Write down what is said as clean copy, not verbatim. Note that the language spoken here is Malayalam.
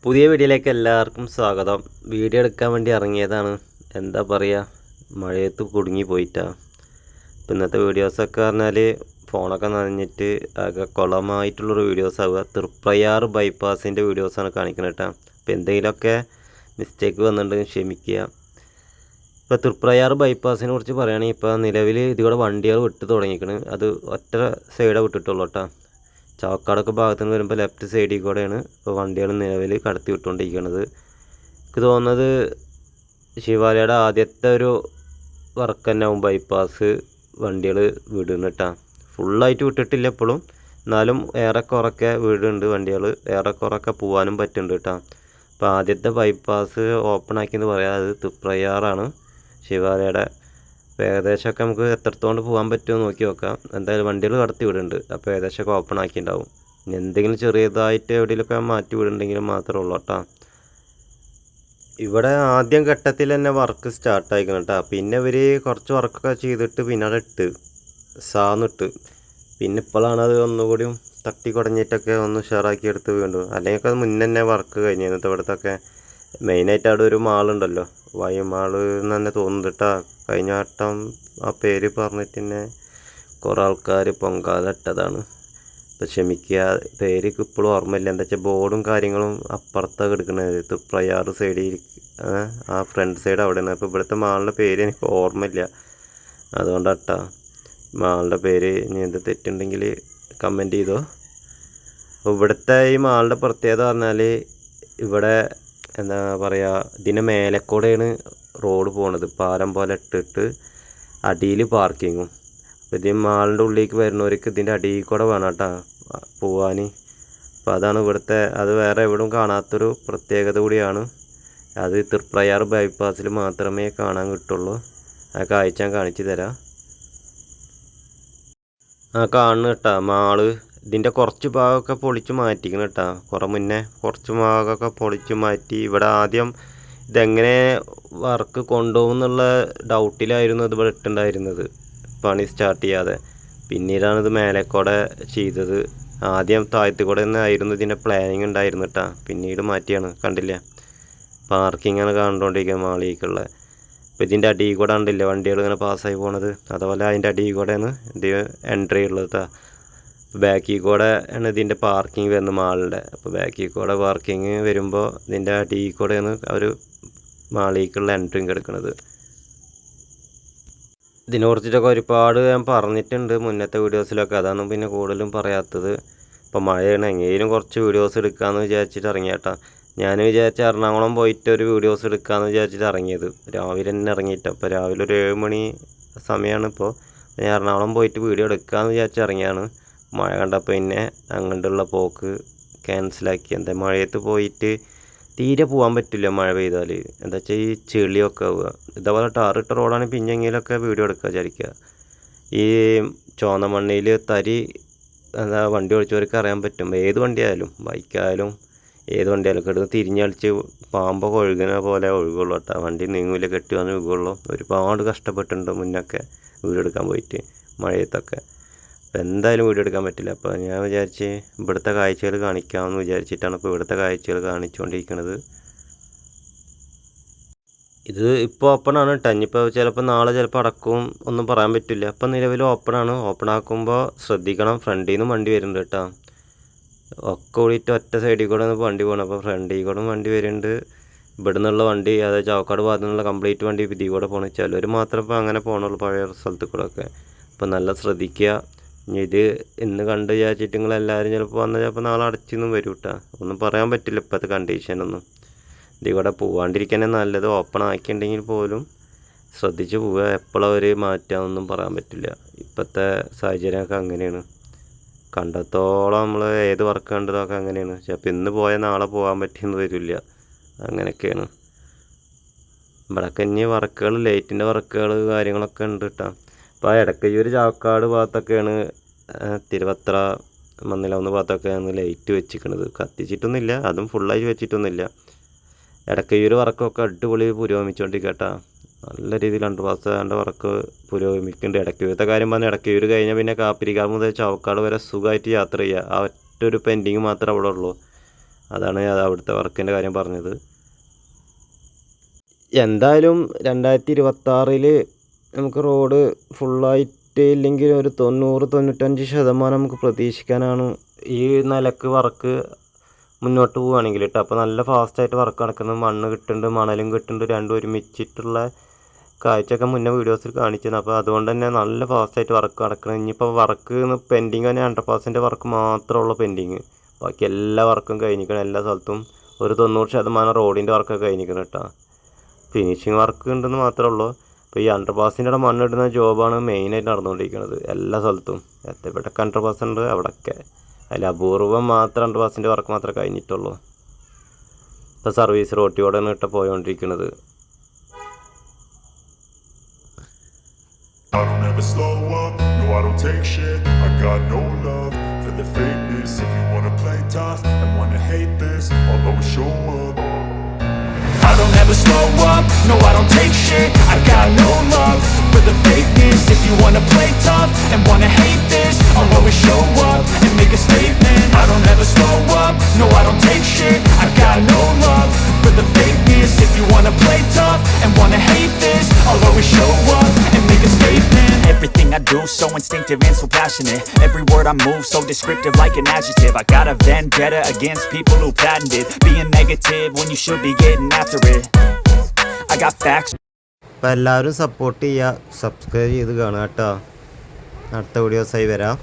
പുതിയ വീഡിയോയിലേക്ക് എല്ലാവർക്കും സ്വാഗതം. വീഡിയോ എടുക്കാൻ വേണ്ടി ഇറങ്ങിയതാണ്. എന്താ പറയുക, മഴയത്ത് കുടുങ്ങി പോയിട്ടാണ്. ഇപ്പം ഇന്നത്തെ വീഡിയോസൊക്കെ പറഞ്ഞാൽ ഫോണൊക്കെ നനഞ്ഞിട്ട് ആകെ കുളമായിട്ടുള്ളൊരു വീഡിയോസ് ആവുക. തൃപ്രയാർ ബൈപ്പാസിൻ്റെ വീഡിയോസാണ് കാണിക്കുന്നത് കേട്ടോ. അപ്പോൾ എന്തെങ്കിലുമൊക്കെ മിസ്റ്റേക്ക് വന്നിട്ടുണ്ടെങ്കിൽ ക്ഷമിക്കുക. ഇപ്പോൾ തൃപ്രയാർ ബൈപ്പാസിനെ കുറിച്ച് പറയുകയാണെങ്കിൽ ഇപ്പോൾ നിലവിൽ ഇതിലൂടെ വണ്ടികൾ വിട്ട് തുടങ്ങിയിരിക്കുന്നത്. അത് ഒറ്റ സൈഡേ വിട്ടിട്ടുള്ളൂ കേട്ടോ. ചാവക്കാടൊക്കെ ഭാഗത്ത് നിന്ന് വരുമ്പോൾ ലെഫ്റ്റ് സൈഡിൽ കൂടെയാണ് ഇപ്പോൾ വണ്ടികൾ നിലവിൽ കടത്തി വിട്ടുകൊണ്ടിരിക്കുന്നത്. എനിക്ക് തോന്നുന്നത് ശിവാലയുടെ ആദ്യത്തെ ഒരു വർക്ക് തന്നെ ആവും ബൈപ്പാസ് വണ്ടികൾ വിടുന്നു കേട്ടോ. ഫുള്ളായിട്ട് വിട്ടിട്ടില്ല എപ്പോഴും, എന്നാലും ഏറെക്കുറൊക്കെ വീടുണ്ട് വണ്ടികൾ, ഏറെക്കുറൊക്കെ പോകാനും പറ്റുന്നുണ്ട് കേട്ടോ. അപ്പോൾ ആദ്യത്തെ ബൈപ്പാസ് ഓപ്പൺ ആക്കിയെന്ന് പറയാം, അത് തൃപ്രയാറാണ് ശിവാലയുടെ. ഏകദേശമൊക്കെ നമുക്ക് എത്രത്തോണ്ട് പോകാൻ പറ്റുമോ നോക്കി നോക്കാം. എന്തായാലും വണ്ടികൾ കടത്തി വിടുന്നുണ്ട്, അപ്പോൾ ഏകദേശമൊക്കെ ഓപ്പൺ ആക്കിയിട്ടുണ്ടാവും. ഇനി എന്തെങ്കിലും ചെറിയതായിട്ട് എവിടെയെങ്കിലുമൊക്കെ മാറ്റി വിടുന്നുണ്ടെങ്കിലും മാത്രമേ ഉള്ളൂ കേട്ടോ. ഇവിടെ ആദ്യം ഘട്ടത്തിൽ തന്നെ വർക്ക് സ്റ്റാർട്ടായിക്കണം കേട്ടോ. പിന്നെ ഇവർ കുറച്ച് വർക്കൊക്കെ ചെയ്തിട്ട് പിന്നെ അവിടെ ഇട്ട് സാന്നിട്ട് പിന്നെ ഇപ്പോഴാണ് അത് ഒന്നുകൂടിയും തട്ടി കുടഞ്ഞിട്ടൊക്കെ ഒന്ന് ഉഷാറാക്കി എടുത്ത് വീണ്ടും. അല്ലെങ്കിൽ അത് മുന്നേ തന്നെ വർക്ക് കഴിഞ്ഞിരുന്നത്. ഇവിടുത്തൊക്കെ മെയിനായിട്ട് അവിടെ ഒരു മാളുണ്ടല്ലോ, വൈമാള് എന്ന് തന്നെ തോന്നുന്നുണ്ട്. കഴിഞ്ഞ വട്ടം ആ പേര് പറഞ്ഞിട്ട് തന്നെ കുറേ ആൾക്കാർ പൊങ്കാല ഇട്ടതാണ്. ഇപ്പം ക്ഷമിക്കുക, പേര് ഇപ്പോഴും ഓർമ്മയില്ല. എന്താ വെച്ചാൽ ബോർഡും കാര്യങ്ങളും അപ്പുറത്താണ് എടുക്കുന്നത്, തൃപ്രയാർ സൈഡിൽ, ആ ഫ്രണ്ട് സൈഡ് അവിടെയാണ്. അപ്പോൾ ഇവിടുത്തെ മാളിൻ്റെ പേര് എനിക്ക് ഓർമ്മയില്ല, അതുകൊണ്ടാട്ടാ മാളിൻ്റെ പേര്. ഇനി എന്ത് തെറ്റുണ്ടെങ്കിൽ കമൻറ്റ് ചെയ്തോ. അപ്പോൾ ഇവിടുത്തെ ഈ മാളിൻ്റെ പ്രത്യേകത പറഞ്ഞാൽ ഇവിടെ എന്താ പറയുക, ഇതിൻ്റെ മേലെക്കൂടെയാണ് റോഡ് പോണത്, പാലം പോലെ ഇട്ടിട്ട് അടിയിൽ പാർക്കിങ്ങും. അപ്പോൾ ഇത് മാളിൻ്റെ ഉള്ളിലേക്ക് വരുന്നവർക്ക് ഇതിൻ്റെ അടിയിൽ കൂടെ വേണം കേട്ടോ പോവാൻ. അപ്പോൾ അതാണ് ഇവിടുത്തെ, അത് വേറെ എവിടെയും കാണാത്തൊരു പ്രത്യേകത കൂടിയാണ്. അത് തൃപ്രയാർ ബൈപ്പാസിൽ മാത്രമേ കാണാൻ കിട്ടുള്ളൂ. ആ കാഴ്ച ഞാൻ കാണിച്ചു തരാം. ആ കാണുന്നു കേട്ടോ മാള്. ഇതിൻ്റെ കുറച്ച് ഭാഗമൊക്കെ പൊളിച്ച് മാറ്റിക്കണം കേട്ടോ. കുറേ മുന്നേ കുറച്ച് ഭാഗമൊക്കെ പൊളിച്ച് മാറ്റി. ഇവിടെ ആദ്യം ഇതെങ്ങനെ വർക്ക് കൊണ്ടുപോകും എന്നുള്ള ഡൗട്ടിലായിരുന്നു ഇത് ഇവിടെ ഇട്ടുണ്ടായിരുന്നത്, പണി സ്റ്റാർട്ട് ചെയ്യാതെ. പിന്നീടാണ് ഇത് മേലേക്കൂടെ ചെയ്തത്. ആദ്യം താഴത്തു കൂടെ തന്നെ ആയിരുന്നു ഇതിൻ്റെ പ്ലാനിങ് ഉണ്ടായിരുന്നു കേട്ടോ. പിന്നീട് മാറ്റിയാണ്, കണ്ടില്ലേ പാർക്കിങ്ങാണ് കണ്ടുകൊണ്ടിരിക്കുന്നത് മാളിലേക്കുള്ള. അപ്പോൾ ഇതിൻ്റെ അടിയിൽ കൂടെ ഉണ്ടല്ലേ വണ്ടികൾ ഇങ്ങനെ പാസ്സായി പോണത്, അതുപോലെ അതിൻ്റെ അടിയിൽ കൂടെയാണ് ഇത് എൻട്രി ഉള്ളത് കേട്ടോ. ബാക്കിൽ കൂടെ ആണ് ഇതിൻ്റെ പാർക്കിങ് വരുന്നത് മാളിൻ്റെ. അപ്പോൾ ബാക്കിൽ കൂടെ പാർക്കിങ് വരുമ്പോൾ ഇതിൻ്റെ അടിയിൽ കൂടെയാണ് അവർ മാളിലേക്കുള്ള എൻട്രിങ് എടുക്കുന്നത്. ഇതിനെ കുറിച്ചിട്ടൊക്കെ ഒരുപാട് ഞാൻ പറഞ്ഞിട്ടുണ്ട് മുന്നത്തെ വീഡിയോസിലൊക്കെ, അതാണ് പിന്നെ കൂടുതലും പറയാത്തത്. ഇപ്പോൾ മഴയാണ്, എങ്ങനെയും കുറച്ച് വീഡിയോസ് എടുക്കാമെന്ന് വിചാരിച്ചിട്ട് ഇറങ്ങിയേട്ടാ. ഞാൻ വിചാരിച്ച എറണാകുളം പോയിട്ട് ഒരു വീഡിയോസ് എടുക്കാമെന്ന് വിചാരിച്ചിട്ട് ഇറങ്ങിയത്, രാവിലെ തന്നെ ഇറങ്ങിയിട്ട്. അപ്പോൾ രാവിലെ ഒരു 7 മണി സമയമാണ് ഇപ്പോൾ. ഞാൻ എറണാകുളം പോയിട്ട് വീഡിയോ എടുക്കാമെന്ന് വിചാരിച്ച് ഇറങ്ങിയാണ്. മഴ കണ്ടപ്പോൾ പിന്നെ അങ്ങോട്ടുള്ള പോക്ക് ക്യാൻസലാക്കി. എന്താ മഴയത്ത് പോയിട്ട് തീരെ പോകാൻ പറ്റില്ല മഴ പെയ്താൽ. എന്താ വെച്ചാൽ ഈ ചെളിയൊക്കെ ആവുക. ഇതേപോലെ ടാറിട്ട റോഡാണെങ്കിൽ പിന്നെങ്കിലൊക്കെ വീഡിയോ എടുക്കുക വിചാരിക്കുക. ഈ ചുവന്ന മണ്ണിൽ തരി എന്താ വണ്ടി ഓടിച്ചവർക്ക് അറിയാൻ പറ്റും. ഏത് വണ്ടിയായാലും ബൈക്കായാലും ഏത് വണ്ടിയായാലും കിടന്ന് തിരിഞ്ഞളിച്ച് പാമ്പൊക്കെ ഒഴുകുന്ന പോലെ ഒഴുകുള്ളൂ കേട്ടോ. വണ്ടി നീങ്ങൂല, കെട്ടി വന്ന് ഒഴുകുള്ളൂ. ഒരുപാട് കഷ്ടപ്പെട്ടിട്ടുണ്ട് മുന്നൊക്കെ വീഡിയോ എടുക്കാൻ പോയിട്ട് മഴയത്തൊക്കെ. അപ്പോൾ എന്തായാലും വീഡിയോ എടുക്കാൻ പറ്റില്ല. അപ്പോൾ ഞാൻ വിചാരിച്ച് ഇവിടുത്തെ കാഴ്ചകൾ കാണിക്കാമെന്ന് വിചാരിച്ചിട്ടാണ് ഇപ്പോൾ ഇവിടുത്തെ കാഴ്ചകൾ കാണിച്ചുകൊണ്ടിരിക്കുന്നത്. ഇത് ഇപ്പോൾ ഓപ്പണാണ് കേട്ടോ. ഇനിയിപ്പോൾ ചിലപ്പോൾ നാളെ ചിലപ്പോൾ അടക്കും, ഒന്നും പറയാൻ പറ്റില്ല. ഇപ്പം നിലവിൽ ഓപ്പണാണ്. ഓപ്പൺ ആക്കുമ്പോൾ ശ്രദ്ധിക്കണം, ഫ്രണ്ടിൽ നിന്നും വണ്ടി വരുന്നുണ്ട് കേട്ടോ. ഒക്കെ കൂടിയിട്ട് ഒറ്റ സൈഡിൽ കൂടെ വണ്ടി പോകണം. അപ്പോൾ ഫ്രണ്ടിൽ കൂടെ വണ്ടി വരുന്നുണ്ട്. ഇവിടെ നിന്നുള്ള വണ്ടി, അതായത് ചാവക്കാട് ഭാഗത്തു നിന്നുള്ള കംപ്ലീറ്റ് വണ്ടി ഇതിൽ കൂടെ പോകണം. ചിലർ മാത്രം ഇപ്പോൾ അങ്ങനെ പോകണുള്ളൂ പഴയ സ്ഥലത്ത് കൂടെ ഒക്കെ. അപ്പോൾ നല്ല ശ്രദ്ധിക്കുക. ഇനി ഇത് ഇന്ന് കണ്ട് വിചാരിച്ചിട്ട് നിങ്ങളെല്ലാവരും ചിലപ്പോൾ വന്നാൽ ചിലപ്പോൾ നാളെ അടച്ചൊന്നും വരും കേട്ടോ. ഒന്നും പറയാൻ പറ്റില്ല ഇപ്പോഴത്തെ കണ്ടീഷനൊന്നും. ഇതിൽ കൂടെ പോകാണ്ടിരിക്കാനേ നല്ലത്. ഓപ്പൺ ആക്കിയിട്ടുണ്ടെങ്കിൽ പോലും ശ്രദ്ധിച്ച് പോവുക. എപ്പോഴവർ മാറ്റാമെന്നൊന്നും പറയാൻ പറ്റില്ല. ഇപ്പോഴത്തെ സാഹചര്യമൊക്കെ അങ്ങനെയാണ്. കണ്ടത്തോളം നമ്മൾ ഏത് വർക്ക് കണ്ടതൊക്കെ അങ്ങനെയാണ്. ചിലപ്പോൾ ഇന്ന് പോയാൽ നാളെ പോകാൻ പറ്റിയെന്ന് വരില്ല. അങ്ങനെയൊക്കെയാണ് ഇവിടെയൊക്കെ. ഇനി വർക്കുകൾ, ലൈറ്റിൻ്റെ വർക്കുകൾ കാര്യങ്ങളൊക്കെ ഉണ്ട് കേട്ടോ. അപ്പോൾ എടക്കയ്യൂർ ചാവക്കാട് ഭാഗത്തൊക്കെയാണ്, തിരുവത്ര മന്നിലാവുന്ന ഭാഗത്തൊക്കെയാണ് ലൈറ്റ് വെച്ചിരിക്കുന്നത്. കത്തിച്ചിട്ടൊന്നുമില്ല, അതും ഫുള്ളായി വെച്ചിട്ടൊന്നുമില്ല. എടക്കയ്യൂർ വർക്കൊക്കെ അടിപൊളി പുരോഗമിച്ചുകൊണ്ടിരിക്കുക കേട്ടോ. നല്ല രീതിയിൽ അണ്ടർപാസിൻ്റെ വർക്ക് പുരോഗമിക്കുന്നുണ്ട്. എടക്കയ്യൂരത്തെ കാര്യം പറഞ്ഞാൽ എടക്കയ്യൂർ കഴിഞ്ഞാൽ പിന്നെ കാപ്പിരിക്കാട് മുതൽ ചാവക്കാട് വരെ സുഖമായിട്ട് യാത്ര ചെയ്യുക. ആ ഒറ്റൊരു പെൻഡിങ് മാത്രമേ അവിടെ ഉള്ളൂ. അതാണ് അവിടുത്തെ വർക്കിൻ്റെ കാര്യം പറഞ്ഞത്. എന്തായാലും 2026 നമുക്ക് റോഡ് ഫുള്ളായിട്ട് ഇല്ലെങ്കിൽ ഒരു 90-95% നമുക്ക് പ്രതീക്ഷിക്കാനാണ് ഈ നിലക്ക് വർക്ക് മുന്നോട്ട് പോവുകയാണെങ്കിൽ കേട്ടോ. അപ്പോൾ നല്ല ഫാസ്റ്റായിട്ട് വർക്ക് നടക്കുന്നത്, മണ്ണ് കിട്ടുന്നുണ്ട്, മണലും കിട്ടുന്നുണ്ട്, രണ്ടും ഒരുമിച്ചിട്ടുള്ള കാഴ്ചയൊക്കെ മുന്നേ വീഡിയോസിൽ കാണിച്ചിരുന്നു. അപ്പോൾ അതുകൊണ്ട് തന്നെ നല്ല ഫാസ്റ്റായിട്ട് വർക്ക് നടക്കണം. ഇനിയിപ്പോൾ വർക്ക് പെൻഡിങ് തന്നെ 100% വർക്ക് മാത്രമുള്ള പെൻഡിങ്, ബാക്കി എല്ലാ വർക്കും കഴിഞ്ഞിരിക്കണം. എല്ലാ സ്ഥലത്തും ഒരു 90% റോഡിൻ്റെ വർക്കൊക്കെ കഴിഞ്ഞിരിക്കണം കേട്ടോ. ഫിനിഷിങ് വർക്ക് ഉണ്ടെന്ന് മാത്രമേ ഉള്ളൂ. ഇപ്പോൾ ഈ 100% മണ്ണിടുന്ന ജോബാണ് മെയിനായിട്ട് നടന്നുകൊണ്ടിരിക്കുന്നത് എല്ലാ സ്ഥലത്തും. എവിടെയൊക്കെ 100% അവിടെയൊക്കെ, അതിൽ അപൂർവം മാത്രം 100% വർക്ക് മാത്രമേ കഴിഞ്ഞിട്ടുള്ളൂ. ഇപ്പോൾ സർവീസ് റോട്ടിയോടെയാണ് കേട്ടോ പോയോണ്ടിരിക്കുന്നത്. I don't ever slow up, no I don't take shit. I got no love for the fakeness. If you wanna play tough and wanna hate this, I'll always show up. I don't ever slow up, no I don't take shit. I got no love for the fakeness. If you wanna play tough and wanna hate this, I'll always show up and make a statement. I don't ever slow up, no I don't take shit. I got no love for the fakeness. If you wanna play tough and wanna hate this, I'll always show up and make a statement. Everything I do so instinctive and so passionate. Every word I move so descriptive like an adjective. I got a vendetta against people who patented being negative when you should be getting after it. I got facts. അപ്പോൾ എല്ലാവരും സപ്പോർട്ട് ചെയ്യുക, സബ്സ്ക്രൈബ് ചെയ്ത് കാണുക കേട്ടോ. അടുത്ത വീഡിയോസായി വരാം.